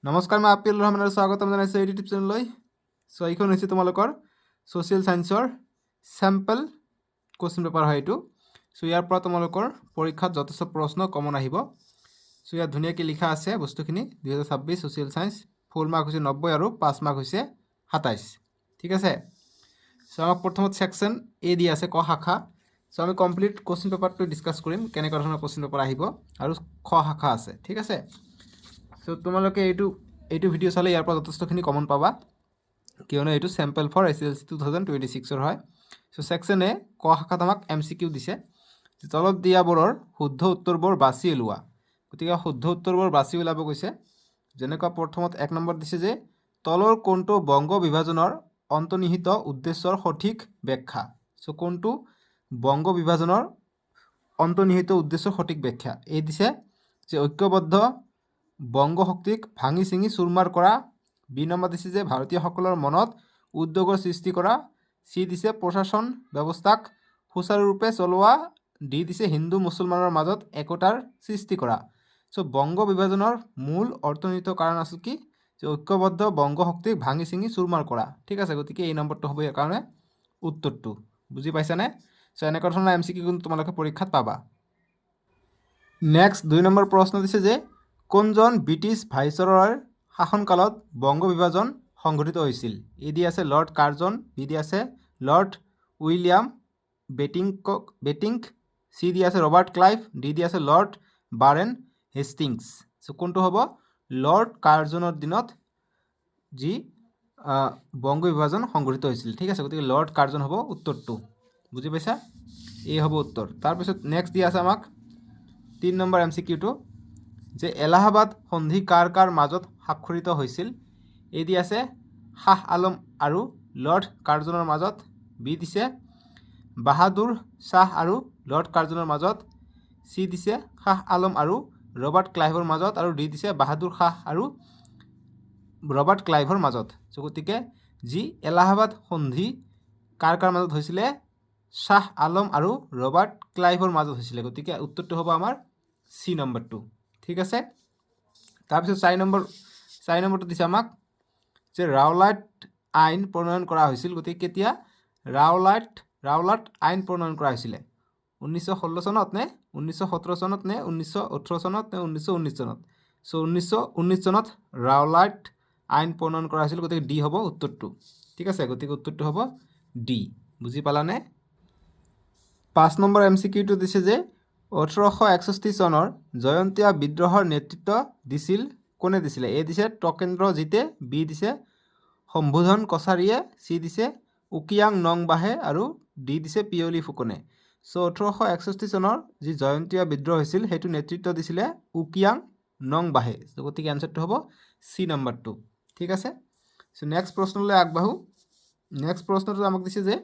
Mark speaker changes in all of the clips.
Speaker 1: নমস্কাৰ, মই আপিল ৰহমানৰ স্বাগতম জনাইছোঁ এই ইউটিউব চেনেললৈ। চ' এইখন হৈছে তোমালোকৰ ছ'চিয়েল ছায়েন্সৰ চেম্পল কুৱেশ্যন পেপাৰ হয় এইটো। চ' ইয়াৰ পৰা তোমালোকৰ পৰীক্ষাত যথেষ্ট প্ৰশ্ন কমন আহিব। চ' ইয়াত ধুনীয়াকৈ লিখা আছে বস্তুখিনি 2026 ছ'চিয়েল ছায়েন্স। ফুল মাৰ্ক হৈছে 90 আৰু 5 মাৰ্ক হৈছে 27। ঠিক আছে। চ' আমাক প্ৰথমত ছেকশ্যন এ দি আছে ক শাখা। চ' আমি কমপ্লিট কুৱেশ্যন পেপাৰটো ডিছকাছ কৰিম, কেনেকুৱা ধৰণৰ কুৱেশ্যন পেপাৰ আহিব আৰু খ শাখা আছে। ঠিক আছে। চ' তোমালোকে এইটো ভিডিঅ' চালে ইয়াৰ পৰা যথেষ্টখিনি কমন পাবা, কিয়নো এইটো চেম্পল ফৰ SSLC 2026 হয়। চ' ছেকশ্যন এ ক শাখাত আমাক MCQ দিছে। তলত দিয়াবোৰৰ শুদ্ধ উত্তৰবোৰ বাছি উলিওৱা। গতিকে শুদ্ধ উত্তৰবোৰ বাছি ওলাব কৈছে। যেনেকুৱা প্ৰথমত 1 নম্বৰ দিছে যে তলৰ কোনটো বংগ বিভাজনৰ অন্তৰ্নিহিত উদ্দেশ্যৰ সঠিক ব্যাখ্যা। চ' কোনটো বংগ বিভাজনৰ অন্তৰ্নিহিত উদ্দেশ্যৰ সঠিক ব্যাখ্যা। এই দিছে যে ঐক্যবদ্ধ বংগ শক্তিক ভাঙি চিঙি চুৰমাৰ কৰা। বি নম্বৰ দিছে যে ভাৰতীয়সকলৰ মনত উদ্যোগৰ সৃষ্টি কৰা। চি দিছে প্ৰশাসন ব্যৱস্থাক সুচাৰুৰূপে চলোৱা। ডি দিছে হিন্দু মুছলমানৰ মাজত একতাৰ সৃষ্টি কৰা। চ' বংগ বিভাজনৰ মূল অৰ্থনীতিৰ কাৰণ আছিল কি, যে ঐক্যবদ্ধ বংগ শক্তিক ভাঙি চিঙি চুৰমাৰ কৰা। ঠিক আছে, গতিকে এই নম্বৰটো হ'ব ইয়াৰ কাৰণে উত্তৰটো। বুজি পাইছানে? চ' এনেকুৱা ধৰণৰ MCQ কিন্তু তোমালোকে পৰীক্ষাত পাবা। নেক্সট 2 নম্বৰ প্ৰশ্ন দিছে যে কোনজন ব্ৰিটিছ ভাইচৰয়ৰ শাসনকালত বংগ বিভাজন সংঘটিত হৈছিল। এ দি আছে লৰ্ড কাৰ্জন, বি দি আছে লৰ্ড উইলিয়াম বেটিংক, চি দি আছে ৰবাৰ্ট ক্লাইভ, ডি দি আছে লৰ্ড বাৰেন হেষ্টিংছ। চ' কোনটো হ'ব? লৰ্ড কাৰ্জনৰ দিনত যি বংগ বিভাজন সংঘটিত হৈছিল। ঠিক আছে, গতিকে লৰ্ড কাৰ্জন হ'ব উত্তৰটো। বুজি পাইছা? এই হ'ব উত্তৰ। তাৰপিছত নেক্সট দি আছে আমাক 3 নম্বৰ MCQটো যে এলাহাবাদ সন্ধি কাৰ কাৰ মাজত স্বাক্ষৰিত হৈছিল। এ দি আছে শাহ আলম আৰু লৰ্ড কাৰ্জনৰ মাজত, বি দিছে বাহাদুৰ শ্বাহ আৰু লৰ্ড কাৰ্জনৰ মাজত, চি দিছে শাহ আলম আৰু ৰবাৰ্ট ক্লাইভৰ মাজত, আৰু ডি দিছে বাহাদুৰ শ্বাহ আৰু ৰবাৰ্ট ক্লাইভৰ মাজত। চ' গতিকে যি এলাহাবাদ সন্ধি কাৰ কাৰ মাজত হৈছিলে, শ্বাহ আলম আৰু ৰবাৰ্ট ক্লাইভৰ মাজত হৈছিলে। গতিকে উত্তৰটো হ'ব আমাৰ চি নম্বৰটো। ঠিক আছে। তাৰপিছত 4 নম্বৰটো দিছে আমাক যে ৰাওলাট আইন প্ৰণয়ন কৰা হৈছিল। গতিকে কেতিয়া ৰাওলাট আইন প্ৰণয়ন কৰা হৈছিলে? 1916 চনত নে 1917 চনত নে 1918 চনত নে 1919 চনত? চ' 1919 চনত ৰাওলাট আইন প্ৰণয়ন কৰা হৈছিল। গতিকে ডি হ'ব উত্তৰটো। ঠিক আছে, গতিকে উত্তৰটো হ'ব ডি। বুজি পালানে? 5 নম্বৰ MCQটো দিছে যে 1861 চনৰ জয়ন্তীয়া বিদ্ৰোহৰ নেতৃত্ব দিছিল কোনে দিছিলে? এ দিছে টকেন্দ্ৰজিতে, বি দিছে সম্বোধন কছাৰীয়ে, চি দিছে উকিয়াং নংবাহে, আৰু ডি দিছে পিয়লি ফুকনে। চ' 1861 চনৰ যি জয়ন্তীয়া বিদ্ৰোহ হৈছিল সেইটো নেতৃত্ব দিছিলে উকিয়াং নংবাহে। চ' গতিকে এনচাৰটো হ'ব চি নম্বৰটো। ঠিক আছে। চ' নেক্সট প্ৰশ্নলৈ আগবাঢ়োঁ। নেক্সট প্ৰশ্নটো আমাক দিছে যে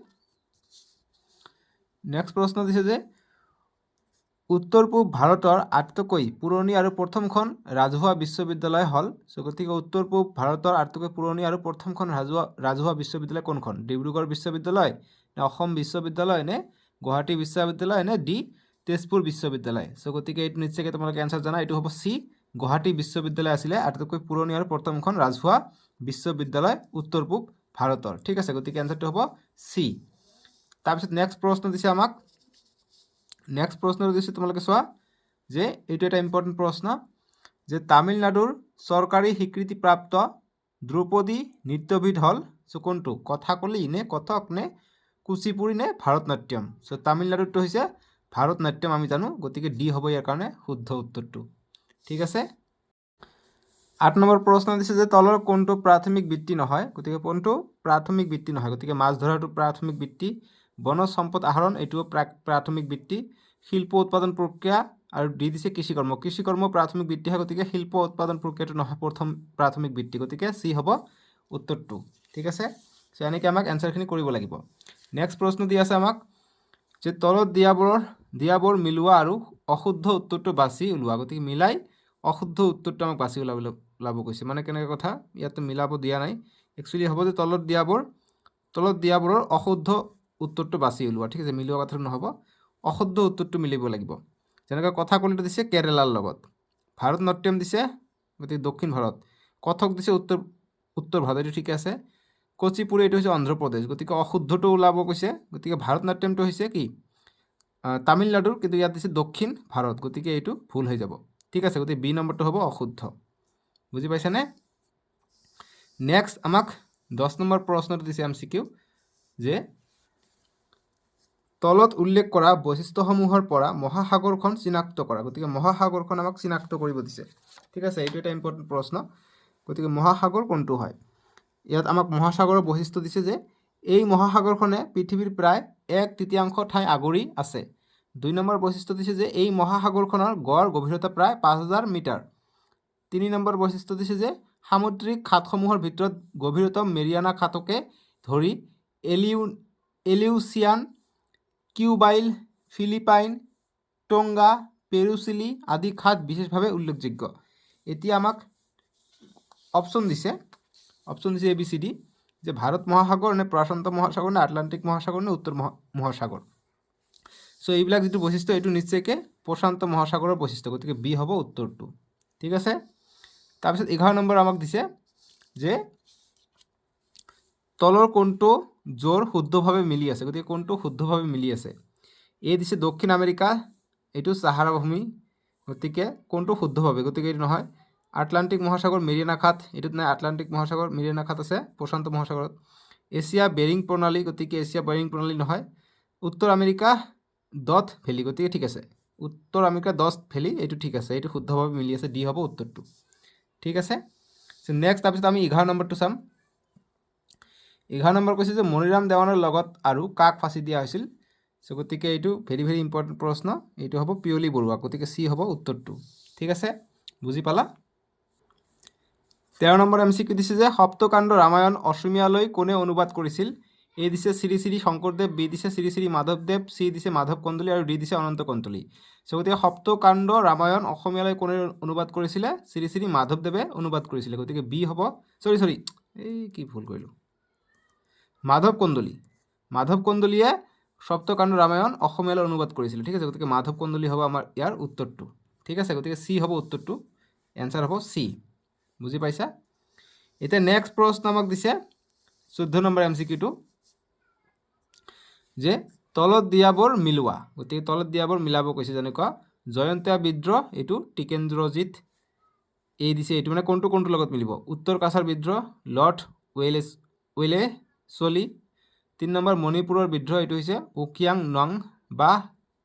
Speaker 1: উত্তৰ পূব ভাৰতৰ আটাইতকৈ পুৰণি আৰু প্ৰথমখন ৰাজহুৱা বিশ্ববিদ্যালয় হ'ল। চ' গতিকে উত্তৰ পূব ভাৰতৰ আটাইতকৈ পুৰণি আৰু প্ৰথমখন ৰাজহুৱা বিশ্ববিদ্যালয় কোনখন? ডিব্ৰুগড় বিশ্ববিদ্যালয় নে অসম বিশ্ববিদ্যালয় নে গুৱাহাটী বিশ্ববিদ্যালয় নে ডি তেজপুৰ বিশ্ববিদ্যালয়? চ' গতিকে এইটো নিশ্চয়কৈ তোমালোকে এনচাৰ জানা। এইটো হ'ব চি, গুৱাহাটী বিশ্ববিদ্যালয় আছিলে আটাইতকৈ পুৰণি আৰু প্ৰথমখন ৰাজহুৱা বিশ্ববিদ্যালয় উত্তৰ পূব ভাৰতৰ। ঠিক আছে, গতিকে এনচাৰটো হ'ব চি। তাৰপিছত নেক্সট প্ৰশ্ন দিছে আমাক। নেক্সট প্ৰশ্নটো দিছে তোমালোকে চোৱা যে এইটো এটা ইম্পৰ্টেণ্ট প্ৰশ্ন যে তামিলনাডুৰ চৰকাৰী স্বীকৃতিপ্ৰাপ্ত ধ্ৰুপদী নৃত্যবিধ হ'ল। চ' কোনটো? কথাকলি নে কথক নে কুচিপুড়ি নে ভাৰত নাট্যম? চ' তামিলনাডুৰটো হৈছে ভাৰত নাট্যম আমি জানো। গতিকে ডি হ'ব ইয়াৰ কাৰণে শুদ্ধ উত্তৰটো। ঠিক আছে। 8 নম্বৰ প্ৰশ্ন দিছে যে তলৰ কোনটো প্ৰাথমিক বৃত্তি নহয়? গতিকে কোনটো প্ৰাথমিক বৃত্তি নহয়? গতিকে মাছ ধৰাটো প্ৰাথমিক বৃত্তি, বনজ সম্পদ আহৰণ এইটোও প্ৰাথমিক বৃত্তি, শিল্প উৎপাদন প্ৰক্ৰিয়া, আৰু দি দিছে কৃষিকৰ্ম প্ৰাথমিক বৃত্তি হয়। গতিকে শিল্প উৎপাদন প্ৰক্ৰিয়াটো নহয় প্ৰথম প্ৰাথমিক বৃত্তি। গতিকে চি হ'ব উত্তৰটো। ঠিক আছে। চ' এনেকৈ আমাক এনচাৰখিনি কৰিব লাগিব। নেক্সট প্ৰশ্ন দি আছে আমাক যে তলত দিয়াবোৰ মিলোৱা আৰু অশুদ্ধ উত্তৰটো বাছি ওলোৱা। গতিকে মিলাই অশুদ্ধ উত্তৰটো আমাক বাছি ওলাব কৈছে। মানে কেনেকৈ কথা, ইয়াতো মিলাব দিয়া নাই। একচুৱেলি হ'ব যে তলত দিয়াবোৰৰ অশুদ্ধ উত্তৰটো বাছি ওলোৱা। ঠিক আছে, মিলোৱা কথাটো নহ'ব, অশুদ্ধ উত্তৰটো মিলিব লাগিব। যেনেকৈ কথাকলিটো দিছে কেৰেলাৰ লগত, ভাৰত নাট্যম দিছে গতিকে দক্ষিণ ভাৰত, কথক দিছে উত্তৰ ভাৰত, এইটো ঠিকে আছে। কুচিপুড়ি এইটো হৈছে অন্ধ্ৰপ্ৰদেশ, গতিকে অশুদ্ধটো ওলাব কৈছে। গতিকে ভাৰত নাট্যমটো হৈছে কি তামিলনাডুৰ, কিন্তু ইয়াত দিছে দক্ষিণ ভাৰত, গতিকে এইটো ভুল হৈ যাব। ঠিক আছে, গতিকে বি নম্বৰটো হ'ব অশুদ্ধ। বুজি পাইছেনে? নেক্সট আমাক 10 নম্বৰ প্ৰশ্নটো দিছে MCQ যে তলত উল্লেখ কৰা বৈশিষ্ট্যসমূহৰ পৰা মহাসাগৰখন চিনাক্ত কৰা। গতিকে মহাসাগৰখন আমাক চিনাক্ত কৰিব দিছে। ঠিক আছে, এইটো এটা ইম্পৰ্টেণ্ট প্ৰশ্ন। গতিকে মহাসাগৰ কোনটো হয়? ইয়াত আমাক মহাসাগৰৰ বৈশিষ্ট্য দিছে যে এই মহাসাগৰখনে পৃথিৱীৰ প্ৰায় 1/3 ঠাই আগুৰি আছে। 2 নম্বৰ বৈশিষ্ট্য দিছে যে এই মহাসাগৰখনৰ গড় গভীৰতা প্ৰায় 5000 মিটাৰ। 3 নম্বৰ বৈশিষ্ট্য দিছে যে সামুদ্ৰিক খাতসমূহৰ ভিতৰত গভীৰতম মেৰিয়ানা খাতকে ধৰি এলিউচিয়ান, কিউবাইল, ফিলিপাইন, টংগা, পেৰুচিলি আদি খাত বিশেষভাৱে উল্লেখযোগ্য। এতিয়া আমাক অপশ্যন দিছে ABCD, যে ভাৰত মহাসাগৰ নে প্ৰশান্ত মহাসাগৰ নে আটলান্টিক মহাসাগৰ নে উত্তৰ মহাসাগৰ। চ' এইবিলাক যিটো বৈশিষ্ট্য এইটো নিশ্চয়কৈ প্ৰশান্ত মহাসাগৰৰ বৈশিষ্ট্য, গতিকে বি হ'ব উত্তৰটো। ঠিক আছে, তাৰপিছত 11 নম্বৰ আমাক দিছে যে তলৰ কোনটো জোৰ শুদ্ধভাৱে মিলি আছে। গতিকে কোনটো শুদ্ধভাৱে মিলি আছে? এ দিছে দক্ষিণ আমেৰিকা, এইটো চাহাৰা ভূমি, গতিকে কোনটো শুদ্ধভাৱে? গতিকে এইটো নহয়। আটলান্টিক মহাসাগৰ মেৰিয়ানা খাত, এইটোত নাই। আটলান্টিক মহাসাগৰ মেৰিয়ানা খাত আছে প্ৰশান্ত মহাসাগৰত। এছিয়া বেৰিং প্ৰণালী, গতিকে এছিয়া বেৰিং প্ৰণালী নহয়। উত্তৰ আমেৰিকা ডথ ভেলী, গতিকে ঠিক আছে। উত্তৰ আমেৰিকা ডথ ভেলী, এইটো ঠিক আছে, এইটো শুদ্ধভাৱে মিলি আছে, ডি হ'ব উত্তৰটো। ঠিক আছে, নেক্সট তাৰপিছত আমি 11 নম্বৰটো চাম। 11 নম্বৰ কৈছে যে মণিৰাম দেৱানৰ লগত আৰু কাক ফাঁচি দিয়া হৈছিল। চ' গতিকে এইটো ভেৰি ভেৰি ইম্পৰ্টেণ্ট প্ৰশ্ন, এইটো হ'ব পিয়লি বৰুৱা, গতিকে চি হ'ব উত্তৰটো। ঠিক আছে, বুজি পালা? 13 নম্বৰ MCQ দিছে যে সপ্তকাণ্ড ৰামায়ণ অসমীয়ালৈ কোনে অনুবাদ কৰিছিল। এ দিছে শ্ৰী শ্ৰী শংকৰদেৱ, বি দিছে শ্ৰী শ্ৰী মাধৱদেৱ, চি দিছে মাধৱ কন্দলী আৰু ডি দিছে অনন্ত কন্দলী। চ' গতিকে সপ্তকাণ্ড ৰামায়ণ অসমীয়ালৈ কোনে অনুবাদ কৰিছিলে? শ্ৰী শ্ৰী মাধৱদেৱে অনুবাদ কৰিছিলে, গতিকে বি হ'ব। চৰি এই কি ভুল কৰিলোঁ, মাধৱ কন্দলী। মাধৱ কন্দলীয়ে সপ্তকাণ্ড ৰামায়ণ অসমীয়ালৈ অনুবাদ কৰিছিল। ঠিক আছে, গতিকে মাধৱ কন্দলী হ'ব আমাৰ ইয়াৰ উত্তৰটো। ঠিক আছে, গতিকে চি হ'ব উত্তৰটো, এনচাৰ হ'ব চি। বুজি পাইছা? এতিয়া নেক্সট প্ৰশ্ন আমাক দিছে 14 নম্বৰ MCQটো যে তলত দিয়াবোৰ মিলোৱা। গতিকে তলত দিয়াবোৰ মিলাব কৈছে, যেনেকুৱা জয়ন্তীয়া বিদ্ৰোহ, এইটো টিকেন্দ্ৰজিৎ। এই দিছে এইটো মানে কোনটোৰ লগত মিলিব? উত্তৰ কাছাৰ বিদ্ৰোহ, লৰ্ড ৱেলেছলি। 3 নম্বৰ মণিপুৰৰ বিদ্ৰোহ, এইটো হৈছে উকিয়াং নং বা।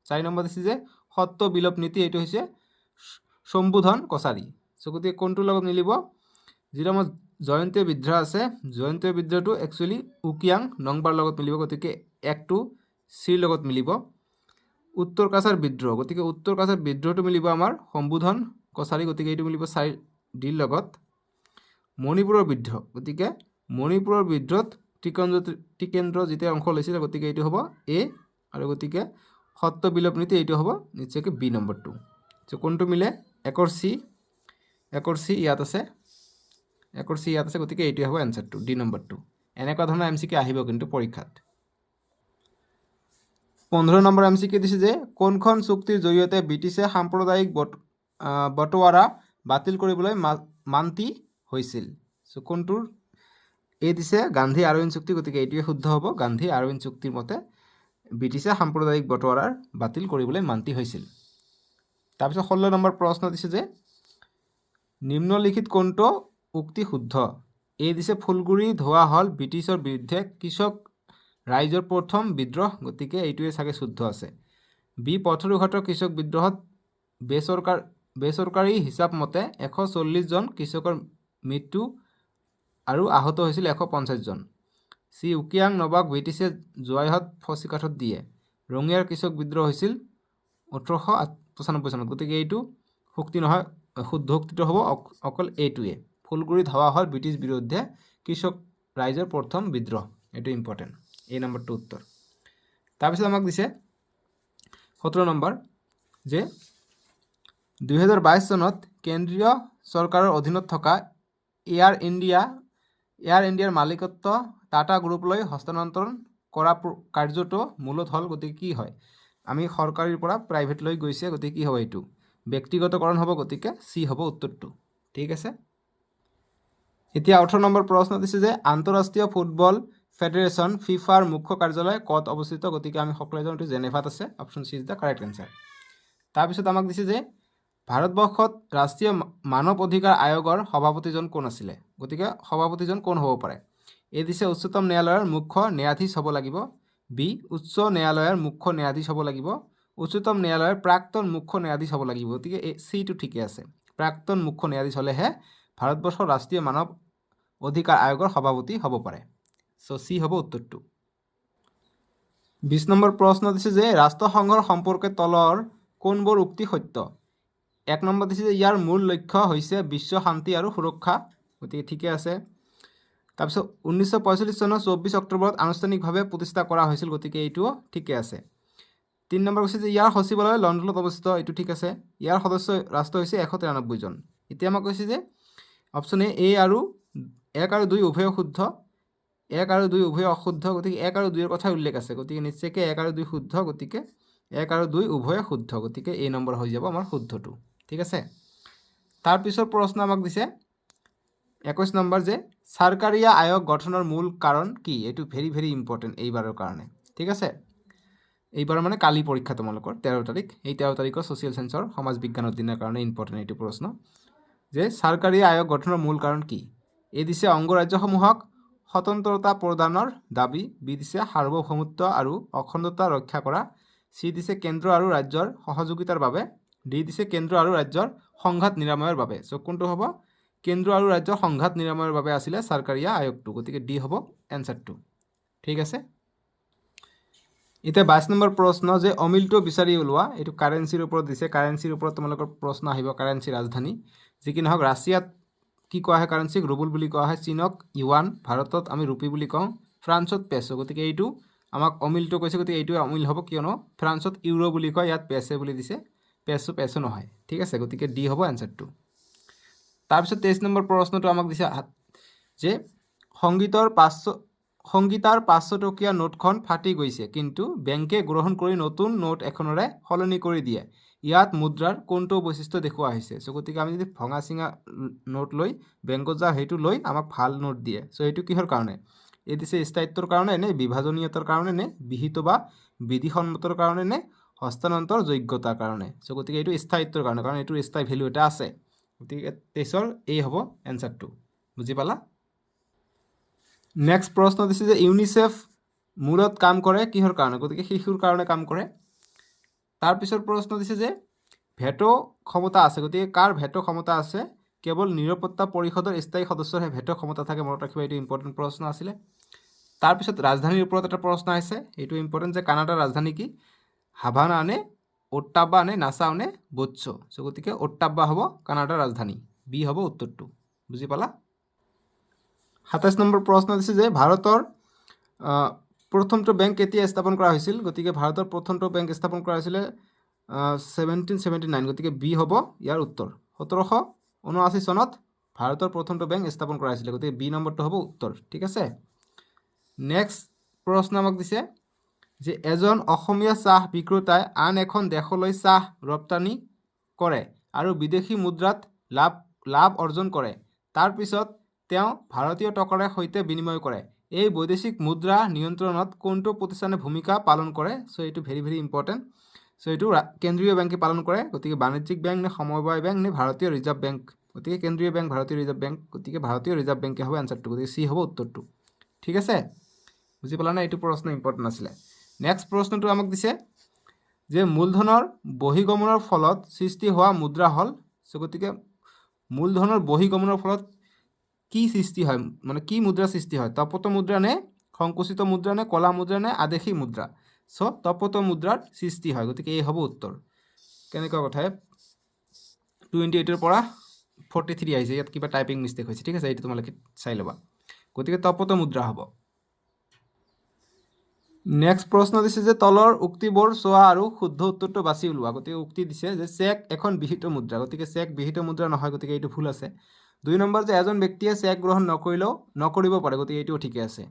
Speaker 1: 4 নম্বৰ দিছে যে সত্য বিলোপ নীতি, এইটো হৈছে শম্ভুধন কছাৰী। চ' গতিকে কোনটোৰ লগত মিলিব? যিটো আমাৰ জয়ন্তীয় বিদ্ৰোহ আছে, জয়ন্তীয় বিদ্ৰোহটো একচুৱেলি উকিয়াং নংবাৰ লগত মিলিব, গতিকে 1টো চিৰ লগত মিলিব। উত্তৰ কাছাৰ বিদ্ৰোহ, গতিকে উত্তৰ কাছাৰ বিদ্ৰোহটো মিলিব আমাৰ শম্ভুধন কছাৰী, গতিকে এইটো মিলিব 4ডিৰ লগত। মণিপুৰৰ বিদ্ৰোহ, গতিকে মণিপুৰৰ বিদ্ৰোহত টিকেন্দ্ৰজিতে অংশ লৈছিলে, গতিকে এইটো হ'ব এ। আৰু গতিকে সত্য বিলোপ নীতি, এইটো হ'ব নিশ্চয়কৈ বি নম্বৰটো। চ' কোনটো মিলে? একৰ চি ইয়াত আছে, গতিকে এইটোৱে হ'ব এনচাৰটো, ডি নম্বৰটো। এনেকুৱা ধৰণৰ MCQ আহিব কিন্তু পৰীক্ষাত। 15 নম্বৰ MCQ দিছে যে কোনখন চুক্তিৰ জৰিয়তে ব্ৰিটিছে সাম্প্ৰদায়িক বটোৱাৰা বাতিল কৰিবলৈ মান্তি হৈছিল। চ' কোনটোৰ? এই দিছে গান্ধী আৰউইন চুক্তি, গতিকে এইটোৱে শুদ্ধ হ'ব। গান্ধী আৰউইন চুক্তিৰ মতে ব্ৰিটিছে সাম্প্ৰদায়িক বটোৱাৰাৰ বাতিল কৰিবলৈ মান্তি হৈছিল। তাৰপিছত 16 নম্বৰ প্ৰশ্ন দিছে যে নিম্নলিখিত কোনটো উক্তি শুদ্ধ। এই দিছে ফুলগুৰি ধোৱা হ'ল ব্ৰিটিছৰ বিৰুদ্ধে কৃষক ৰাইজৰ প্ৰথম বিদ্ৰোহ, গতিকে এইটোৱে চাগে শুদ্ধ আছে। বি পথৰুঘাটৰ কৃষক বিদ্ৰোহত বেচৰকাৰী হিচাপ মতে 140 জন কৃষকৰ মৃত্যু আৰু আহত হৈছিল 150 জন। চি উকিয়াং নবাক ব্ৰিটিছে জোৱাইহত ফচিকাঠত দিয়ে। ৰঙিয়াৰ কৃষক বিদ্ৰোহ হৈছিল 1895 চনত, গতিকে এইটো শুক্তি নহয়, শুদ্ধ উক্তিটো হ'ব অকল এইটোৱে, ফুলগুৰি ধাৱা হ'ল ব্ৰিটিছ বিৰুদ্ধে কৃষক ৰাইজৰ প্ৰথম বিদ্ৰোহ, এইটো ইম্পৰ্টেণ্ট, এই নম্বৰটো উত্তৰ। তাৰপিছত আমাক দিছে 17 নম্বৰ যে 2022 চনত কেন্দ্ৰীয় চৰকাৰৰ অধীনত থকা এয়াৰ ইণ্ডিয়াৰ মালিকত্ব টাটা গ্ৰুপলৈ হস্তান্তৰ কৰা কাৰ্যটো মূলত হ'ল, গতিকে কি হয়? আমি চৰকাৰীৰ পৰা প্ৰাইভেটলৈ গৈছে, গতিকে কি হ'ব? এইটো ব্যক্তিগতকৰণ হ'ব, গতিকে চি হ'ব উত্তৰটো। ঠিক আছে, এতিয়া 18 নম্বৰ প্ৰশ্ন দিছে যে আন্তঃৰাষ্ট্ৰীয় ফুটবল ফেডাৰেশ্যন ফিফাৰ মুখ্য কাৰ্যালয় ক'ত অৱস্থিত, গতিকে আমি সকলোৱে জানো এইটো জেনেভাত আছে। Option C is the correct answer. তাৰপিছত আমাক দিছে যে ভাৰতবৰ্ষত ৰাষ্ট্ৰীয় মানৱ অধিকাৰ আয়োগৰ সভাপতিজন কোন আছিলে, গতিকে সভাপতিজন কোন হ'ব পাৰে? এ দিছে উচ্চতম ন্যায়ালয়ৰ মুখ্য ন্যায়াধীশ হ'ব লাগিব, বি উচ্চ ন্যায়ালয়ৰ মুখ্য ন্যায়াধীশ হ'ব লাগিব, উচ্চতম ন্যায়ালয়ৰ প্ৰাক্তন মুখ্য ন্যায়াধীশ হ'ব লাগিব। গতিকে এই চিটো ঠিকে আছে, প্ৰাক্তন মুখ্য ন্যায়াধীশ হ'লেহে ভাৰতবৰ্ষৰ ৰাষ্ট্ৰীয় মানৱ অধিকাৰ আয়োগৰ সভাপতি হ'ব পাৰে। চ' চি হ'ব উত্তৰটো। 20 নম্বৰ প্ৰশ্ন দিছে যে ৰাষ্ট্ৰসংঘৰ সম্পৰ্কে তলৰ কোনবোৰ উক্তি সত্য? 1 নম্বৰ দিছে যে ইয়াৰ মূল লক্ষ্য হৈছে বিশ্ব শান্তি আৰু সুৰক্ষা, গতিকে ঠিকে আছে। তাৰপিছত 1945 চনৰ 24 অক্টোবৰত আনুষ্ঠানিকভাৱে প্ৰতিষ্ঠা কৰা হৈছিল, গতিকে এইটোও ঠিকে আছে। 3 নম্বৰ কৈছে যে ইয়াৰ সচিবালয় লণ্ডনত অৱস্থিত, এইটো ঠিক আছে। ইয়াৰ সদস্য ৰাষ্ট্ৰ হৈছে 193 জন। এতিয়া আমাক কৈছে যে অপশ্যন এ আৰু 1 আৰু 2 উভয় শুদ্ধ, 1 আৰু 2 উভয় অশুদ্ধ, গতিকে 1 আৰু 2 কথা উল্লেখ আছে, গতিকে নিশ্চয়কৈ 1 আৰু 2 শুদ্ধ, গতিকে 1 আৰু 2 উভয় শুদ্ধ, গতিকে এই নম্বৰ হৈ যাব আমাৰ শুদ্ধটো। ঠিক আছে। তাৰপিছৰ প্ৰশ্ন আমাক দিছে 21 নম্বৰ যে চৰকাৰীয়া আয়োগ গঠনৰ মূল কাৰণ কি? এইটো ভেৰি ভেৰি ইম্পৰ্টেণ্ট এইবাৰৰ কাৰণে। ঠিক আছে, এইবাৰ মানে কালি পৰীক্ষা তোমালোকৰ 13 তাৰিখ, এই 13 তাৰিখৰ ছ'চিয়েল চায়েন্সৰ সমাজ বিজ্ঞানৰ দিনৰ কাৰণে ইম্পৰ্টেণ্ট এইটো প্ৰশ্ন যে চৰকাৰীয়া আয়োগ গঠনৰ মূল কাৰণ কি? এ দিছে অংগৰাজ্যসমূহক স্বতন্ত্ৰতা প্ৰদানৰ দাবী, বি দিছে সাৰ্বভৌমত্ব আৰু অখণ্ডতা ৰক্ষা কৰা, চি দিছে কেন্দ্ৰ আৰু ৰাজ্যৰ সহযোগিতাৰ বাবে, ডি দিছে কেন্দ্ৰ আৰু ৰাজ্যৰ সংঘাত নিৰাময়ৰ বাবে। চ' কোনটো হ'ব? কেন্দ্ৰ আৰু ৰাজ্যৰ সংঘাত নিৰাময়ৰ বাবে আছিলে চৰকাৰীয়া আয়োগটো, গতিকে ডি হ'ব এনচাৰটো। ঠিক আছে। এতিয়া 22 নম্বৰ প্ৰশ্ন যে অমিলটো বিচাৰি ওলোৱা, এইটো কাৰেঞ্চিৰ ওপৰত দিছে। কাৰেঞ্চিৰ ওপৰত তোমালোকৰ প্ৰশ্ন আহিব, কাৰেঞ্চি ৰাজধানী। যি কি নহওক, ৰাছিয়াত কি কোৱা হয়? কাৰেঞ্চিক ৰুবুল বুলি কোৱা হয়, চীনক ইউৱান, ভাৰতত আমি ৰুপি বুলি কওঁ, ফ্ৰান্সত পেছো, গতিকে এইটো আমাক অমিলটো কৈছে, গতিকে এইটোৱে অমিল হ'ব, কিয়নো ফ্ৰান্সত ইউৰো বুলি কয়, ইয়াত পেছে বুলি দিছে, পেছো নহয়। ঠিক আছে, গতিকে ডি হ'ব এনচাৰটো। তাৰপিছত 23 নম্বৰ প্ৰশ্নটো আমাক দিছে যে সংগীতাৰ 500 টকীয়া নোটখন ফাটি গৈছে, কিন্তু বেংকে গ্ৰহণ কৰি নতুন নোট এখনেৰে সলনি কৰি দিয়ে। ইয়াত মুদ্ৰাৰ কোনটো বৈশিষ্ট্য দেখুওৱা হৈছে? চ' গতিকে আমি যদি ভঙা চিঙা নোট লৈ বেংকত যাওঁ, সেইটো লৈ আমাক ভাল নোট দিয়ে। চ' এইটো কিহৰ কাৰণে? এই দিছে স্থায়িত্বৰ কাৰণে নে বিভাজনীয়তাৰ কাৰণে নে বিহিত বা বিধিসন্মতৰ কাৰণে নে হস্তান্তৰ যোগ্যতাৰ কাৰণে? চ' গতিকে এইটো স্থায়িত্বৰ কাৰণে, কাৰণ এইটোৰ স্থায়ী ভেলু এটা আছে, গতিকে 23ৰ এই হ'ব এনচাৰটো। বুজি পালা? নেক্সট প্ৰশ্ন দিছে যে ইউনিচেফ মূলত কাম কৰে কিহৰ কাৰণে? গতিকে শিশুৰ কাৰণে কাম কৰে। তাৰপিছৰ প্ৰশ্ন দিছে যে ভেটো ক্ষমতা আছে, গতিকে কাৰ ভেটো ক্ষমতা আছে? কেৱল নিৰাপত্তা পৰিষদৰ স্থায়ী সদস্যৰহে ভেটো ক্ষমতা থাকে, মনত ৰাখিবা, এইটো ইম্পৰ্টেণ্ট প্ৰশ্ন আছিলে। তাৰপিছত ৰাজধানীৰ ওপৰত এটা প্ৰশ্ন আছে, এইটো ইম্পৰ্টেণ্ট যে কানাডাৰ ৰাজধানী কি? হাভানা নে ওট্টাৱা নে নাছাও নে বোৎছো? চ' গতিকে ওট্টাৱা হ'ব কানাডাৰ ৰাজধানী, বি হ'ব উত্তৰটো। বুজি পালা? 27 নম্বৰ প্ৰশ্ন দিছে যে ভাৰতৰ প্ৰথমটো বেংক কেতিয়া স্থাপন কৰা হৈছিল? গতিকে ভাৰতৰ প্ৰথমটো বেংক স্থাপন কৰা হৈছিলে 1779, গতিকে বি হ'ব ইয়াৰ উত্তৰ। 1779 চনত ভাৰতৰ প্ৰথমটো বেংক স্থাপন কৰা হৈছিলে, গতিকে বি নম্বৰটো হ'ব উত্তৰ। ঠিক আছে। নেক্সট প্ৰশ্ন আমাক দিছে যে এজন অসমীয়া চাহ বিক্ৰেতাই আন এখন দেশলৈ চাহ ৰপ্তানি কৰে আৰু বিদেশী মুদ্ৰাত লাভ অৰ্জন কৰে, তাৰপিছত তেওঁ ভাৰতীয় টকাৰে সৈতে বিনিময় কৰে। এই বৈদেশিক মুদ্ৰা নিয়ন্ত্ৰণত কোনটো প্ৰতিষ্ঠানে ভূমিকা পালন কৰে? চ' এইটো ভেৰি ভেৰি ইম্পৰ্টেণ্ট। চ' এইটো কেন্দ্ৰীয় বেংকে পালন কৰে, গতিকে বাণিজ্যিক বেংক নে সমবায় বেংক নে ভাৰতীয় ৰিজাৰ্ভ বেংক? গতিকে কেন্দ্ৰীয় বেংক, ভাৰতীয় ৰিজাৰ্ভ বেংক, গতিকে ভাৰতীয় ৰিজাৰ্ভ বেংকে হ'ব এনচাৰটো, গতিকে চি হ'ব উত্তৰটো। ঠিক আছে, বুজি পালা নে? এইটো প্ৰশ্ন ইম্পৰ্টেণ্ট আছিলে। নেক্সট প্ৰশ্নটো আমাক দিছে যে মূলধনৰ বহিগমনৰ ফলত সৃষ্টি হোৱা মুদ্ৰা হ'ল, চ' গতিকে মূলধনৰ বহিগমনৰ ফলত কি সৃষ্টি হয়, মানে কি মুদ্ৰা সৃষ্টি হয়? তপত মুদ্ৰা নে সংকুচিত মুদ্ৰা নে কলা মুদ্ৰা নে আদেশী মুদ্ৰা? চ' তপত মুদ্ৰাৰ সৃষ্টি হয়, গতিকে এই হ'ব উত্তৰ। কেনেকুৱা কথা, 28ৰ পৰা 43 আহিছে, ইয়াত কিবা টাইপিং মিষ্টেক হৈছে। ঠিক আছে, এইটো তোমালোকে চাই ল'বা, গতিকে তপত মুদ্ৰা হ'ব। নেক্সট প্ৰশ্ন দিছে যে তলৰ উক্তিবোৰ চোৱা আৰু শুদ্ধ উত্তৰটো বাছি ওলোৱা। গতিকে উক্তি দিছে যে চেক এখন বিহিত মুদ্ৰা, গতিকে চেক বিহিত মুদ্ৰা নহয়, গতিকে এইটো ভুল আছে। 2 নম্বৰ যে এজন ব্যক্তিয়ে চেক গ্ৰহণ নকৰিব পাৰে, গতিকে এইটোও ঠিকে আছে।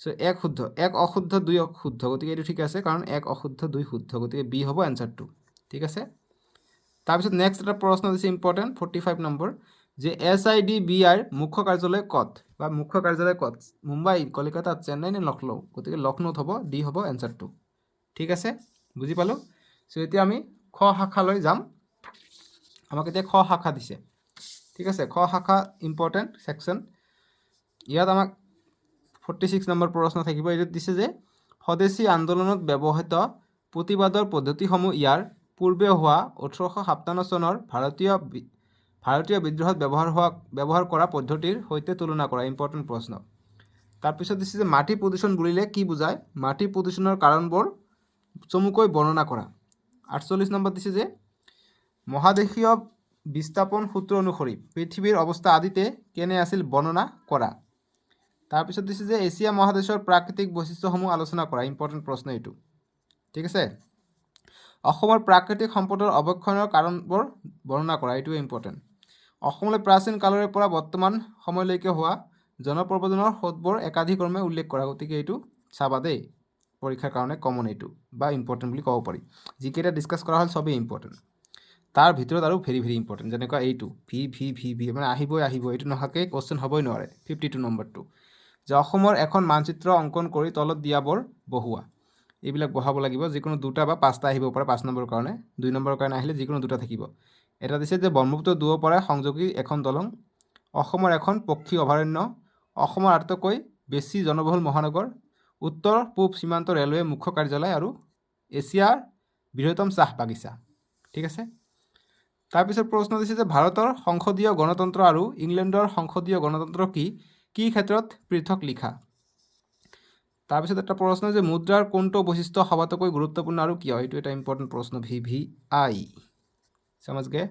Speaker 1: চ' 1 শুদ্ধ, 1 অশুদ্ধ, 2 অশুদ্ধ, গতিকে এইটো ঠিকে আছে, কাৰণ 1 অশুদ্ধ 2 শুদ্ধ, গতিকে বি হ'ব এনচাৰটো। ঠিক আছে। তাৰপিছত নেক্সট এটা প্ৰশ্ন দিছে ইম্পৰ্টেণ্ট, 45 নম্বৰ যে SIDBIৰ মুখ্য কাৰ্যালয় ক'ত বা মুখ্য কাৰ্যালয় ক'ত মুম্বাই কলিকতা চেন্নাই নে লক্ষ্ণৌ গতিকে লক্ষ্ণৌত হ'ব ডি হ'ব এনচাৰটো ঠিক আছে বুজি পালোঁ চ' এতিয়া আমি খ শাখালৈ যাম আমাক এতিয়া খ শাখা দিছে ঠিক আছে খ শাখা ইম্পৰ্টেণ্ট ছেকশ্যন ইয়াত আমাক 46 নম্বৰ প্ৰশ্ন থাকিব এইটোত দিছে যে স্বদেশী আন্দোলনত ব্যৱহৃত প্ৰতিবাদৰ পদ্ধতিসমূহ ইয়াৰ পূৰ্বে হোৱা 1857 চনৰ ভাৰতীয় বিদ্ৰোহত ব্যৱহাৰ কৰা পদ্ধতিৰ সৈতে তুলনা কৰা ইম্পৰ্টেণ্ট প্ৰশ্ন তাৰপিছত দিছে যে মাটি প্ৰদূষণ বুলিলে কি বুজায় মাটি প্ৰদূষণৰ কাৰণবোৰ চমুকৈ বৰ্ণনা কৰা 48 নম্বৰ দিছে যে মহাদেশীয় বিস্থাপন সূত্ৰ অনুসৰি পৃথিৱীৰ অৱস্থা আদিতে কেনে আছিল বৰ্ণনা কৰা তাৰপিছত দিছে যে এছিয়া মহাদেশৰ প্ৰাকৃতিক বৈশিষ্ট্যসমূহ আলোচনা কৰা ইম্পৰ্টেণ্ট প্ৰশ্ন এইটো ঠিক আছে অসমৰ প্ৰাকৃতিক সম্পদৰ অৱক্ষয়ৰ কাৰণবোৰ বৰ্ণনা কৰা এইটো ইম্পৰ্টেণ্ট অসমলৈ প্ৰাচীন কালৰে পৰা বৰ্তমান সময়লৈকে হোৱা জনপ্ৰব্ৰজনৰ সোঁতবোৰ একাধিক্ৰমে উল্লেখ কৰা গতিকে এইটো চাবা দেই পৰীক্ষাৰ কাৰণে কমন এইটো বা ইম্পৰ্টেণ্ট বুলি ক'ব পাৰি যিকেইটা ডিছকাছ কৰা হ'ল চবেই ইম্পৰ্টেণ্ট তাৰ ভিতৰত আৰু ভেৰি ভেৰি ইম্পৰ্টেণ্ট যেনেকুৱা এইটো ভি মানে আহিবই এইটো নোহোৱাকৈ কুৱেশ্যন হ'বই নোৱাৰে 52 নম্বৰটো যে অসমৰ এখন মানচিত্ৰ অংকন কৰি তলত দিয়াবোৰ বহুৱা এইবিলাক বহাব লাগিব যিকোনো দুটা বা পাঁচটা আহিব পাৰে 5 নম্বৰৰ কাৰণে 2 নম্বৰৰ কাৰণে আহিলে যিকোনো দুটা থাকিব এটা দিছে যে ব্ৰহ্মপুত্ৰ দুয়ো পাৰে সংযোগী এখন দলং অসমৰ এখন পক্ষী অভয়াৰণ্য অসমৰ আটাইতকৈ বেছি জনবহুল মহানগৰ উত্তৰ পূব সীমান্ত ৰেলৱে মুখ্য কাৰ্যালয় আৰু এছিয়াৰ বৃহত্তম চাহ বাগিচা ঠিক আছে তাৰপিছত প্ৰশ্ন দিছে যে ভাৰতৰ সংসদীয় গণতন্ত্ৰ আৰু ইংলেণ্ডৰ সংসদীয় গণতন্ত্ৰ কি ক্ষেত্ৰত পৃথক লিখা তাৰপিছত এটা প্ৰশ্ন যে মুদ্ৰাৰ কোনটো বৈশিষ্ট্য সবাতোকৈ গুৰুত্বপূৰ্ণ আৰু কিয় এইটো এটা ইম্পৰ্টেণ্ট প্ৰশ্ন VVI समझ गए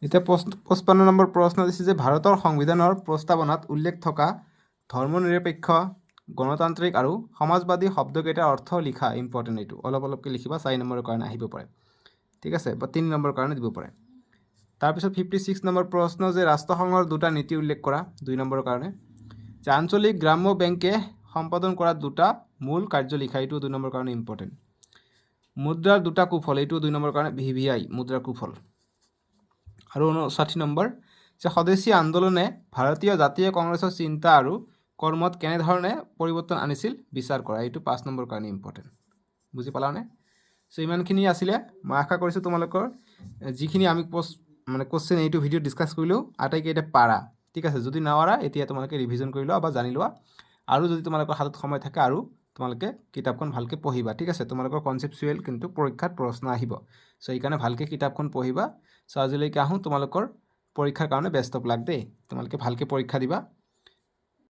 Speaker 1: এতিয়া 55 নম্বৰ প্ৰশ্ন দিছে যে ভাৰতৰ সংবিধানৰ প্ৰস্তাৱনাত উল্লেখ থকা ধৰ্মনিৰপেক্ষ গণতান্ত্ৰিক আৰু সমাজবাদী শব্দকেইটাৰ অৰ্থ লিখা ইম্পৰ্টেণ্ট এইটো অলপকৈ লিখিবা 4 নম্বৰৰ কাৰণে আহিব পাৰে ঠিক আছে বা 3 নম্বৰৰ কাৰণে দিব পাৰে তাৰপিছত 56 নম্বৰ প্ৰশ্ন যে ৰাষ্ট্ৰসংঘৰ দুটা নীতি উল্লেখ কৰা 2 নম্বৰৰ কাৰণে যে আঞ্চলিক গ্ৰাম্য বেংকে সম্পাদন কৰা দুটা মূল কাৰ্য লিখা এইটো 2 নম্বৰৰ কাৰণে ইম্পৰ্টেণ্ট মুদ্ৰাৰ দুটা কুফল এইটো 2 নম্বৰৰ কাৰণে VVI মুদ্ৰাৰ কুফল আৰু 59 নম্বৰ যে স্বদেশী আন্দোলনে ভাৰতীয় জাতীয় কংগ্ৰেছৰ চিন্তা আৰু কৰ্মত কেনেধৰণে পৰিৱৰ্তন আনিছিল বিচাৰ কৰা এইটো 5 নম্বৰৰ কাৰণে ইম্পৰ্টেণ্ট বুজি পালানে সো ইমানখিনি আছিলে মই আশা কৰিছোঁ তোমালোকৰ যিখিনি আমি মানে কোশ্চেন এইটো ভিডিঅ' ডিছকাছ কৰিলোঁ আটাইকেইটা পাৰা ঠিক আছে যদি নোৱাৰা এতিয়া তোমালোকে ৰিভিজন কৰি লোৱা বা জানি লোৱা আৰু যদি তোমালোকৰ হাতত সময় থাকে আৰু তোমালোকে কিতাপখন ভালকৈ পঢ়িবা ঠিক আছে তোমালোকৰ কনচেপচুৱেল কিন্তু পৰীক্ষাত প্ৰশ্ন আহিব সো এইকাৰণে ভালকৈ কিতাপখন পঢ়িবা সো আজিলৈকে আহোঁ তোমালোকৰ পৰীক্ষাৰ কাৰণে বেষ্ট অফ লাক দেই তোমালোকে ভালকৈ পৰীক্ষা দিবা